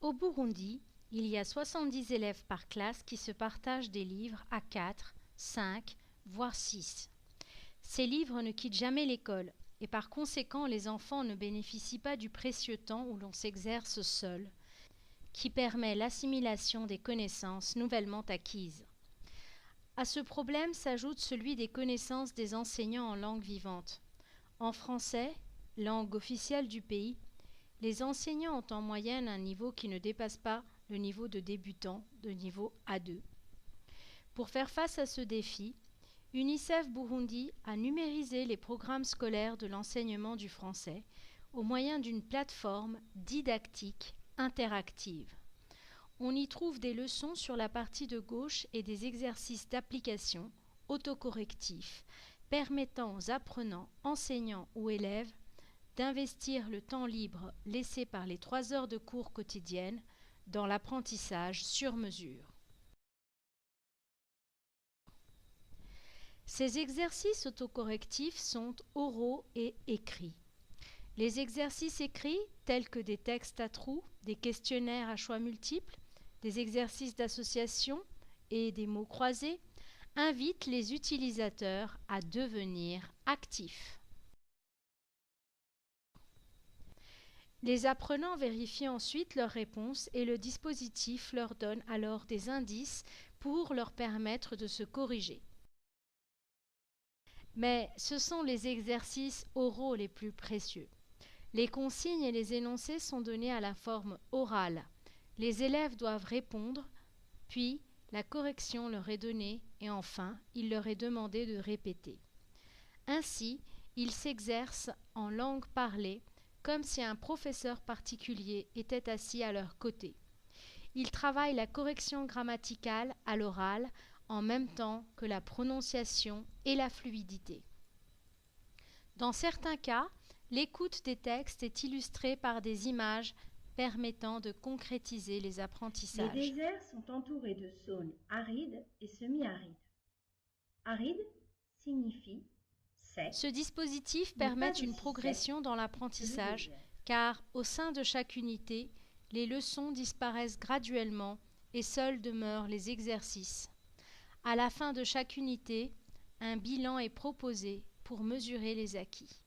Au Burundi, il y a 70 élèves par classe qui se partagent des livres à 4, 5, voire 6. Ces livres ne quittent jamais l'école et par conséquent les enfants ne bénéficient pas du précieux temps où l'on s'exerce seul, qui permet l'assimilation des connaissances nouvellement acquises. À ce problème s'ajoute celui des connaissances des enseignants en langue vivante. En français, langue officielle du pays, les enseignants ont en moyenne un niveau qui ne dépasse pas le niveau de débutant, de niveau A2. Pour faire face à ce défi, UNICEF Burundi a numérisé les programmes scolaires de l'enseignement du français au moyen d'une plateforme didactique interactive. On y trouve des leçons sur la partie de gauche et des exercices d'application autocorrectifs permettant aux apprenants, enseignants ou élèves d'investir le temps libre laissé par les 3 heures de cours quotidiennes dans l'apprentissage sur mesure. Ces exercices autocorrectifs sont oraux et écrits. Les exercices écrits, tels que des textes à trous, des questionnaires à choix multiples, des exercices d'association et des mots croisés, invitent les utilisateurs à devenir actifs. Les apprenants vérifient ensuite leurs réponses et le dispositif leur donne alors des indices pour leur permettre de se corriger. Mais ce sont les exercices oraux les plus précieux. Les consignes et les énoncés sont donnés à la forme orale. Les élèves doivent répondre, puis la correction leur est donnée et enfin, il leur est demandé de répéter. Ainsi, ils s'exercent en langue parlée comme si un professeur particulier était assis à leur côté. Ils travaillent la correction grammaticale à l'oral en même temps que la prononciation et la fluidité. Dans certains cas, l'écoute des textes est illustrée par des images permettant de concrétiser les apprentissages. Les déserts sont entourés de zones arides et semi-arides. Aride signifie sec. Ce dispositif permet une progression dans l'apprentissage car au sein de chaque unité, les leçons disparaissent graduellement et seuls demeurent les exercices. À la fin de chaque unité, un bilan est proposé pour mesurer les acquis.